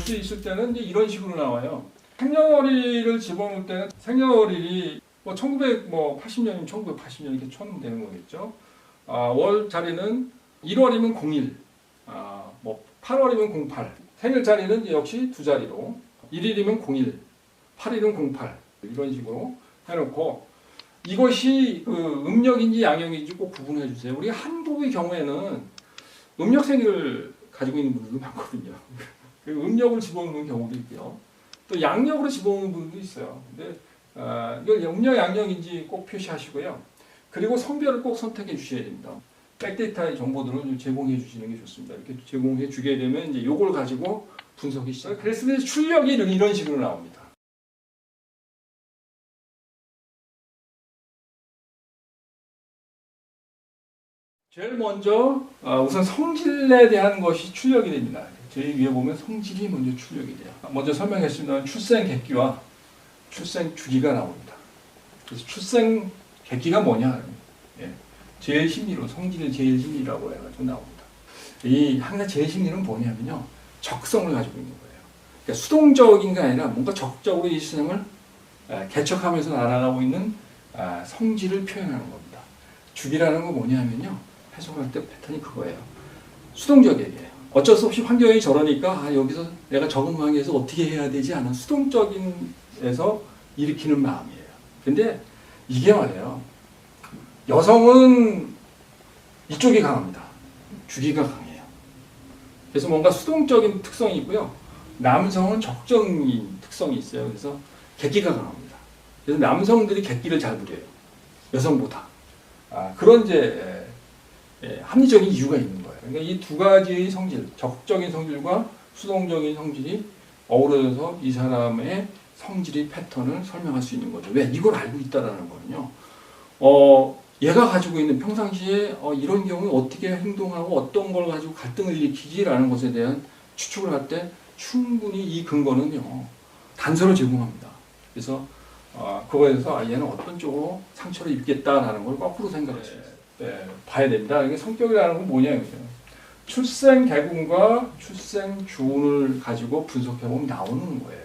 수 있을 때는 이제 이런 식으로 나와요. 생년월일을 집어넣을 때는 생년월일이 뭐 1980년이면 1980년 이렇게 쳐놓으면 되는 거겠죠. 월 자리는 1월이면 01, 뭐 8월이면 08. 생일 자리는 역시 두 자리로 1일이면 01, 8일은 08 이런 식으로 해놓고 이것이 그 음력인지 양력인지 꼭 구분해 주세요. 우리 한국의 경우에는 음력 생일을 가지고 있는 분들도 많거든요. 음력을 집어넣는 경우도 있고요. 또 양력으로 집어넣는 분들도 있어요. 근데 이걸 음력 양력인지 꼭 표시하시고요. 그리고 성별을 꼭 선택해 주셔야 됩니다. 백데이터의 정보들을 좀 제공해 주시는 게 좋습니다. 이렇게 제공해 주게 되면 이제 요걸 가지고 분석이 시작. 그래서 출력이 이런 식으로 나옵니다. 제일 먼저 우선 성질에 대한 것이 출력이 됩니다. 제일 위에 보면 성질이 먼저 출력이 돼요. 먼저 설명했습니다. 출생 객기와 출생 주기가 나옵니다. 그래서 출생 객기가 뭐냐? 예. 제일 심리로 성질의 제일 심리라고 해가지고 나옵니다. 이 항상 제일 심리는 뭐냐면요, 적성을 가지고 있는 거예요. 그러니까 수동적인 게 아니라 뭔가 적극적으로 이 세상을 개척하면서 날아가고 있는 성질을 표현하는 겁니다. 주기라는 건 뭐냐면요, 해석할 때 패턴이 그거예요. 수동적이에요. 어쩔 수 없이 환경이 저러니까 여기서 내가 적응하기 위해서 어떻게 해야 되지 않은 수동적인에서 일으키는 마음이에요. 근데 이게 말이에요, 여성은 이쪽이 강합니다. 주기가 강해요. 그래서 뭔가 수동적인 특성이 있고요. 남성은 적정인 특성이 있어요. 그래서 객기가 강합니다. 그래서 남성들이 객기를 잘 부려요. 여성보다. 그런 이제 합리적인 이유가 있는 거예요. 그러니까 이 두 가지의 성질, 적극적인 성질과 수동적인 성질이 어우러져서 이 사람의 성질의 패턴을 설명할 수 있는 거죠. 왜? 이걸 알고 있다라는 거는요. 얘가 가지고 있는 평상시에 이런 경우에 어떻게 행동하고 어떤 걸 가지고 갈등을 일으키지라는 것에 대한 추측을 할 때 충분히 이 근거는요, 단서를 제공합니다. 그래서 그거에서 얘는 어떤 쪽으로 상처를 입겠다라는 걸 거꾸로 생각할 수 있어요. 봐야 된다. 이게 성격이라는 건 뭐냐면요, 출생 계군과 출생 주운을 가지고 분석해 보면 나오는 거예요.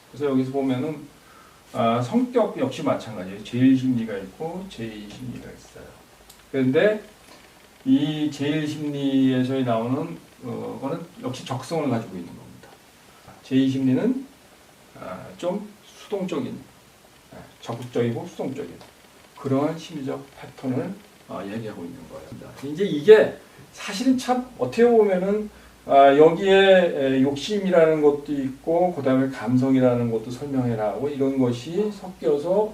그래서 여기서 보면은 성격 역시 마찬가지예요. 제일 심리가 있고 제2 심리가 있어요. 그런데 이 제일 심리에서 나오는 거는 역시 적성을 가지고 있는 겁니다. 제2 심리는 좀 수동적인, 적극적이고 수동적인 그러한 심리적 패턴을 얘기하고 있는 거예요. 이제 이게 사실은 참 어떻게 보면은 여기에 욕심이라는 것도 있고 그 다음에 감성이라는 것도 설명해 나가고 이런 것이 섞여서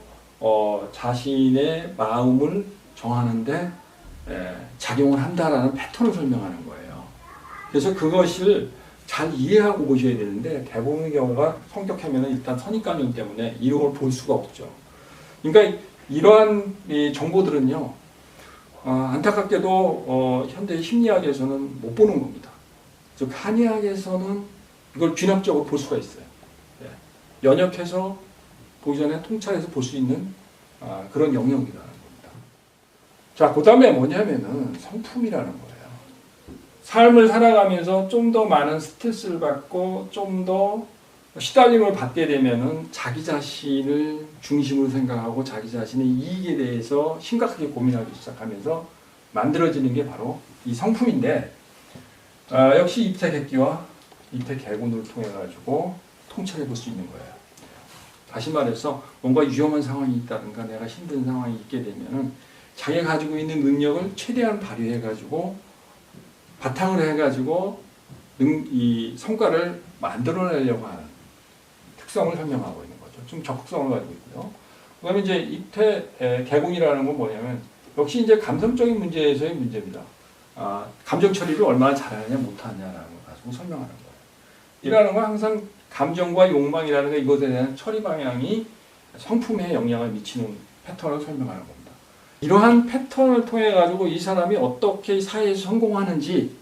자신의 마음을 정하는데 작용을 한다라는 패턴을 설명하는 거예요. 그래서 그것을 잘 이해하고 보셔야 되는데 대부분의 경우가 성격하면은 일단 선입관념 때문에 이런 걸 볼 수가 없죠. 그러니까 이러한 이 정보들은요, 안타깝게도 현대 심리학에서는 못 보는 겁니다. 즉 한의학에서는 이걸 균형적으로 볼 수가 있어요. 연역해서 보기 전에 통찰해서 볼 수 있는 그런 영역이라는 겁니다. 자, 그 다음에 뭐냐면은 성품이라는 거예요. 삶을 살아가면서 좀 더 많은 스트레스를 받고 좀 더 시달림을 받게 되면은 자기 자신을 중심으로 생각하고 자기 자신의 이익에 대해서 심각하게 고민하기 시작하면서 만들어지는 게 바로 이 성품인데, 역시 입태객기와 입태계군을 통해 가지고 통찰해 볼 수 있는 거예요. 다시 말해서 뭔가 위험한 상황이 있다든가 내가 힘든 상황이 있게 되면은 자기가 가지고 있는 능력을 최대한 발휘해 가지고 바탕을 해 가지고 이 성과를 만들어내려고 하는 특성을 설명하고 있는 거죠. 좀 적극성을 가지고 있고요. 그다음에 이제 입태계군이라는 건 뭐냐면 역시 이제 감성적인 문제에서의 문제입니다. 감정 처리를 얼마나 잘하느냐 못하느냐라는 걸 가지고 설명하는 거예요. 이라는 건 항상 감정과 욕망이라는 게 이것에 대한 처리 방향이 성품에 영향을 미치는 패턴을 설명하는 겁니다. 이러한 패턴을 통해 가지고 이 사람이 어떻게 사회에서 성공하는지,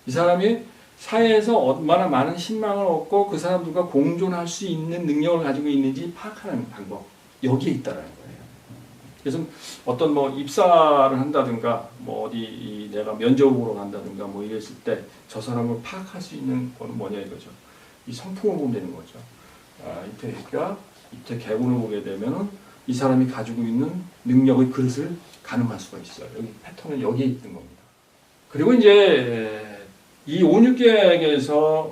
이 사람이 사회에서 얼마나 많은 신망을 얻고 그 사람들과 공존할 수 있는 능력을 가지고 있는지 파악하는 방법, 여기에 있다라는 거예요. 그래서 어떤 뭐 입사를 한다든가 뭐 어디 내가 면접으로 간다든가 뭐 이랬을 때 저 사람을 파악할 수 있는 건 뭐냐 이거죠. 이 성품을 보면 되는 거죠. 입퇴가 입퇴 개군을 보게 되면은 이 사람이 가지고 있는 능력의 그릇을 가늠할 수가 있어요. 여기 패턴은 여기에 있는 겁니다. 그리고 이제 이 5,6계획에서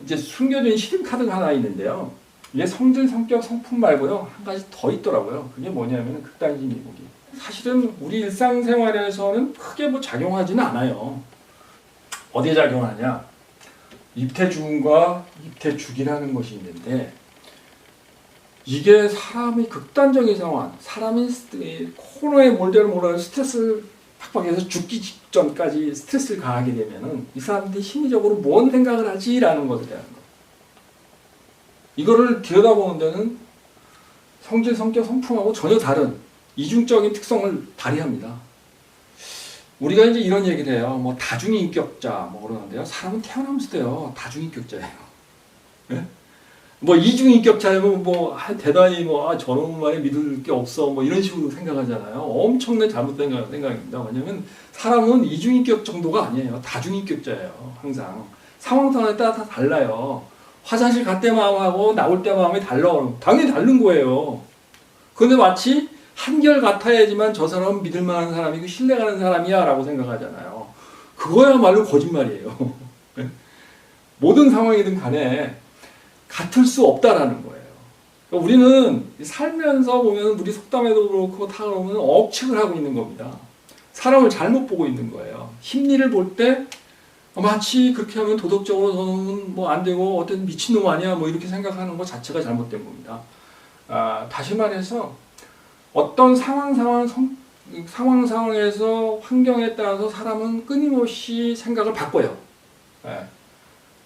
이제 숨겨진 히든 카드가 하나 있는데요. 이게 성질, 성격, 성품 말고요. 한 가지 더 있더라고요. 그게 뭐냐면 극단심 이북이. 사실은 우리 일상생활에서는 크게 뭐 작용하지는 않아요. 어디에 작용하냐? 입퇴주운과 입퇴죽이라는 것이 있는데 이게 사람이 극단적인 상황, 사람이 코너에 몰대로 몰아서 스트레스를 팍팍해서 죽기 직전까지 스트레스를 가하게 되면은 이 사람들이 심리적으로 뭔 생각을 하지라는 것에 대한 거. 이거를 들여다보는 데는 성질, 성격, 성품하고 전혀 다른 이중적인 특성을 발휘합니다. 우리가 이제 이런 얘기를 해요. 뭐 다중인격자 뭐 그러는데요. 사람은 태어나면서도요 다중인격자예요. 네? 뭐 이중인격자면 뭐 대단히 뭐 저놈 말에 믿을 게 없어 뭐 이런 식으로 생각하잖아요. 엄청난 잘못된 생각입니다. 왜냐하면 사람은 이중인격 정도가 아니에요. 다중인격자예요. 항상 상황 상황에 따라 다 달라요. 화장실 갈 때 마음하고 나올 때 마음이 달라. 당연히 다른 거예요. 그런데 마치 한결 같아야지만 저 사람은 믿을 만한 사람이고 신뢰가는 사람이야 라고 생각하잖아요. 그거야말로 거짓말이에요. 모든 상황이든 간에 같을 수 없다라는 거예요. 그러니까 우리는 살면서 보면 우리 속담에도 그렇고 다 그러면 억측을 하고 있는 겁니다. 사람을 잘못 보고 있는 거예요. 심리를 볼 때 마치 그렇게 하면 도덕적으로 저는 뭐 안 되고 어떤 미친놈 아니야 뭐 이렇게 생각하는 것 자체가 잘못된 겁니다. 다시 말해서 어떤 상황에서 환경에 따라서 사람은 끊임없이 생각을 바꿔요.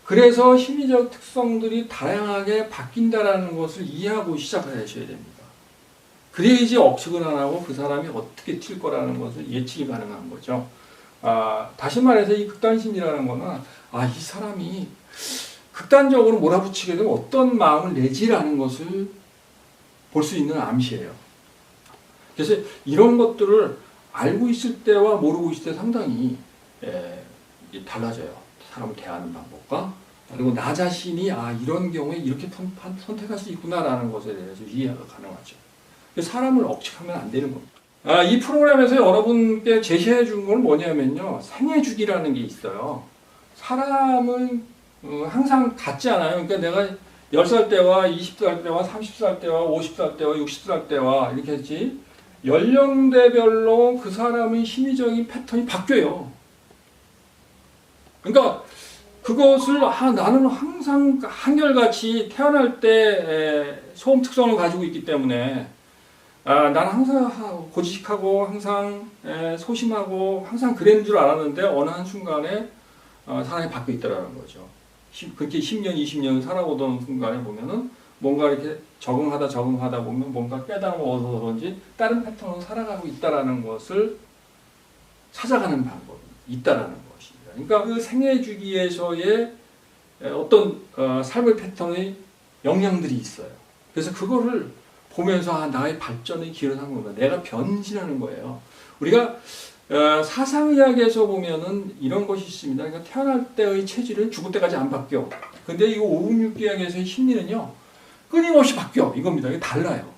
그래서 심리적 특성들이 다양하게 바뀐다라는 것을 이해하고 시작하셔야 됩니다. 그래야지 억측을 안 하고 그 사람이 어떻게 튈 거라는 것을 예측이 가능한 거죠. 다시 말해서 이 극단심이라는 거는 이 사람이 극단적으로 몰아붙이게 되면 어떤 마음을 내지라는 것을 볼 수 있는 암시예요. 그래서 이런 것들을 알고 있을 때와 모르고 있을 때 상당히 달라져요. 사람을 대하는 방법과 그리고 나 자신이 이런 경우에 이렇게 선택할 수 있구나라는 것에 대해서 이해가 가능하죠. 사람을 억측하면 안 되는 겁니다. 이 프로그램에서 여러분께 제시해 준 건 뭐냐면요. 생애주기라는 게 있어요. 사람은 항상 같지 않아요. 그러니까 내가 10살 때와 20살 때와 30살 때와 50살 때와 60살 때와 이렇게 했지 연령대별로 그 사람의 심리적인 패턴이 바뀌어요. 그러니까 그것을 나는 항상 한결같이 태어날 때 소음 특성을 가지고 있기 때문에 나는 항상 고지식하고 항상 소심하고 항상 그랬는 줄 알았는데 어느 한순간에 사람이 바뀌어 있다라는 거죠. 그렇게 10년, 20년 살아오던 순간에 보면은 뭔가 이렇게 적응하다 보면 뭔가 깨달음을 얻어서 그런지 다른 패턴으로 살아가고 있다라는 것을 찾아가는 방법이 있다라는 것입니다. 그러니까 그 생애 주기에서의 어떤 삶의 패턴의 영향들이 있어요. 그래서 그거를 보면서 나의 발전의 길을 한 겁니다. 내가 변신하는 거예요. 우리가 사상의학에서 보면은 이런 것이 있습니다. 그러니까 태어날 때의 체질은 죽을 때까지 안 바뀌어. 근데 이 566계획에서의 심리는요, 끊임없이 바뀌어. 이겁니다. 이게 달라요.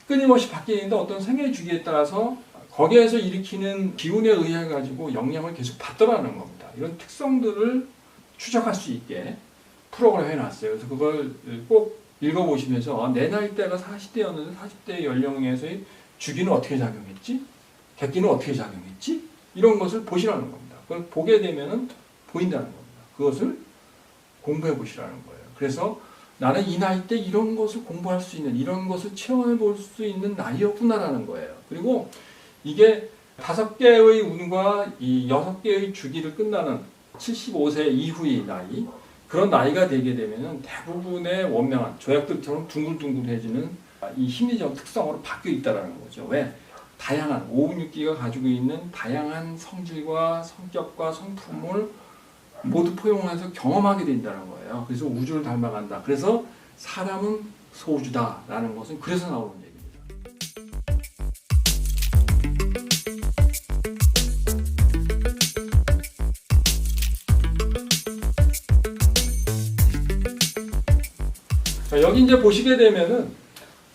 끊임없이 바뀌는데 어떤 생애 주기에 따라서 거기에서 일으키는 기운에 의해 가지고 영향을 계속 받더라는 겁니다. 이런 특성들을 추적할 수 있게 프로그램 해놨어요. 그래서 그걸 꼭 읽어보시면서 내 나이대가 40대였는데 40대의 연령에서의 주기는 어떻게 작용했지? 객기는 어떻게 작용했지? 이런 것을 보시라는 겁니다. 그걸 보게 되면 보인다는 겁니다. 그것을 공부해 보시라는 거예요. 그래서 나는 이 나이 때 이런 것을 공부할 수 있는, 이런 것을 체험해 볼 수 있는 나이였구나라는 거예요. 그리고 이게 5개의 운과 이 6개의 주기를 끝나는 75세 이후의 나이, 그런 나이가 되게 되면 대부분의 원명한 조약들처럼 둥글둥글해지는 이 심리적 특성으로 바뀌어 있다는 거죠. 왜? 다양한 566기가 가지고 있는 다양한 성질과 성격과 성품을 모두 포용해서 경험하게 된다는 거예요. 그래서 우주를 닮아간다. 그래서 사람은 소우주다라는 것은 그래서 나오는 얘기입니다. 이제 보시게 되면은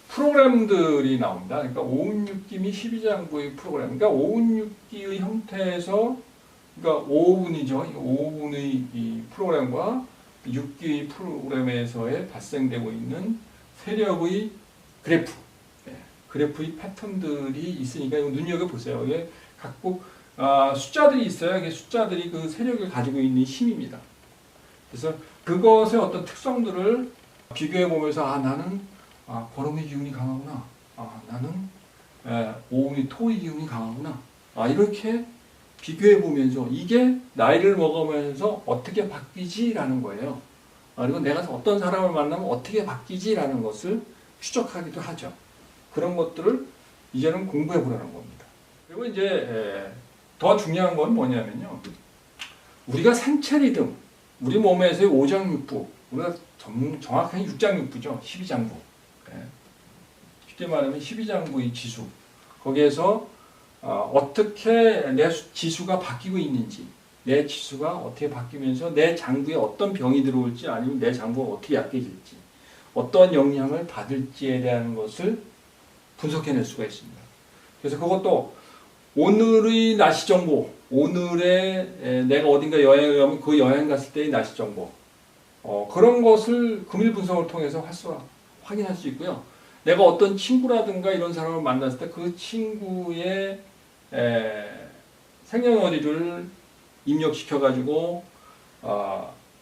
프로그램들이 나옵니다. 그러니까 5운6기 및 12장부의 프로그램. 그러니까 5운6기의 형태에서, 그러니까 5운이죠. 5운의 이 프로그램과 6기의 프로그램에서의 발생되고 있는 세력의 그래프, 그래프의 패턴들이 있으니까 이거 눈여겨보세요. 이게 각국 숫자들이 있어요. 이게 숫자들이 그 세력을 가지고 있는 힘입니다. 그래서 그것의 어떤 특성들을 비교해 보면서 나는 거름의 기운이 강하구나. 나는 오운의 토의 기운이 강하구나. 이렇게 비교해 보면서 이게 나이를 먹으면서 어떻게 바뀌지라는 거예요. 그리고 내가 어떤 사람을 만나면 어떻게 바뀌지라는 것을 추적하기도 하죠. 그런 것들을 이제는 공부해 보라는 겁니다. 그리고 이제 더 중요한 건 뭐냐면요. 우리가 생체 리듬, 우리 몸에서의 오장육부, 우리가 정확하게 육장육부죠. 12장부. 쉽게 말하면 12장부의 지수. 거기에서 어떻게 내 지수가 바뀌고 있는지, 내 지수가 어떻게 바뀌면서 내 장부에 어떤 병이 들어올지, 아니면 내 장부가 어떻게 약해질지, 어떤 영향을 받을지에 대한 것을 분석해낼 수가 있습니다. 그래서 그것도 오늘의 날씨 정보, 오늘의 내가 어딘가 여행을 가면 그 여행 갔을 때의 날씨 정보, 그런 것을 금일 분석을 통해서 확인할 수 있고요. 내가 어떤 친구라든가 이런 사람을 만났을 때 그 친구의 생년월일을 입력시켜가지고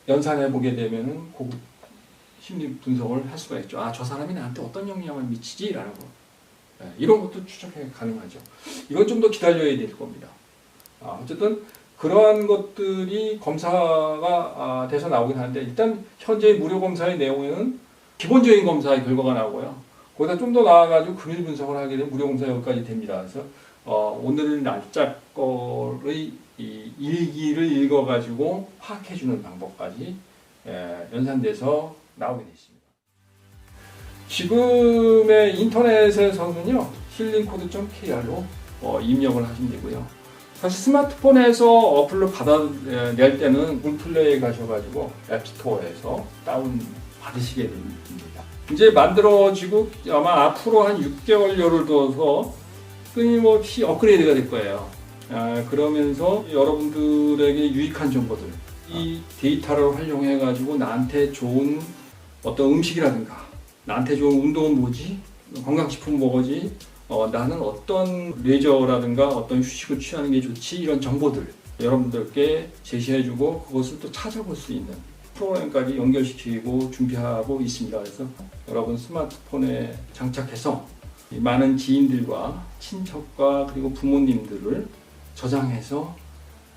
연산해 보게 되면은 고급 심리 분석을 할 수가 있죠. 저 사람이 나한테 어떤 영향을 미치지라는 거. 이런 것도 추적해 가능하죠. 이건 좀 더 기다려야 될 겁니다. 어쨌든 그러한 것들이 검사가 돼서 나오긴 하는데, 일단 현재 무료 검사의 내용에는 기본적인 검사의 결과가 나오고요. 거기다 좀 더 나아가지고 금일 분석을 하게 되면 무료 검사 여기까지 됩니다. 그래서 오늘 날짜 거의 일기를 읽어가지고 파악해주는 방법까지 연산돼서 나오게 되어 있습니다. 지금의 인터넷에서는요, 힐링코드.kr로 입력을 하시면 되고요. 사실 스마트폰에서 어플로 받아낼 때는 구글플레이에 가셔가지고 앱스토어에서 다운 받으시게 됩니다. 이제 만들어지고 아마 앞으로 한 6개월여를 둬서 끊임없이 업그레이드가 될 거예요. 그러면서 여러분들에게 유익한 정보들, 이 데이터를 활용해가지고 나한테 좋은 어떤 음식이라든가, 나한테 좋은 운동은 뭐지? 건강식품은 뭐지? 나는 어떤 레저라든가 어떤 휴식을 취하는 게 좋지? 이런 정보들 여러분들께 제시해주고 그것을 또 찾아볼 수 있는 프로그램까지 연결시키고 준비하고 있습니다. 그래서 여러분 스마트폰에 장착해서 많은 지인들과 친척과 그리고 부모님들을 저장해서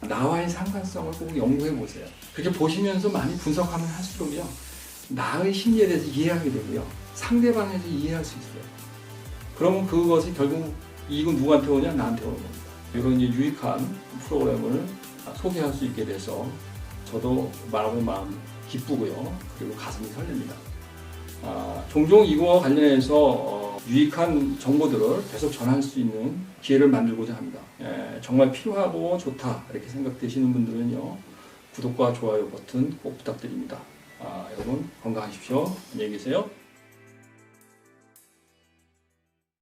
나와의 상관성을 꼭 연구해 보세요. 그렇게 보시면서 많이 분석하면 할수록요, 나의 심리에 대해서 이해하게 되고요, 상대방에 대해서 이해할 수 있어요. 그러면 그것이 결국 이익은 누구한테 오냐? 나한테 오는 겁니다. 이런 유익한 프로그램을 소개할 수 있게 돼서 저도 마음 기쁘고요, 그리고 가슴이 설렙니다. 종종 이거와 관련해서 유익한 정보들을 계속 전할 수 있는 기회를 만들고자 합니다. 정말 필요하고 좋다 이렇게 생각되시는 분들은요, 구독과 좋아요 버튼 꼭 부탁드립니다. 여러분 건강하십시오. 안녕히 계세요.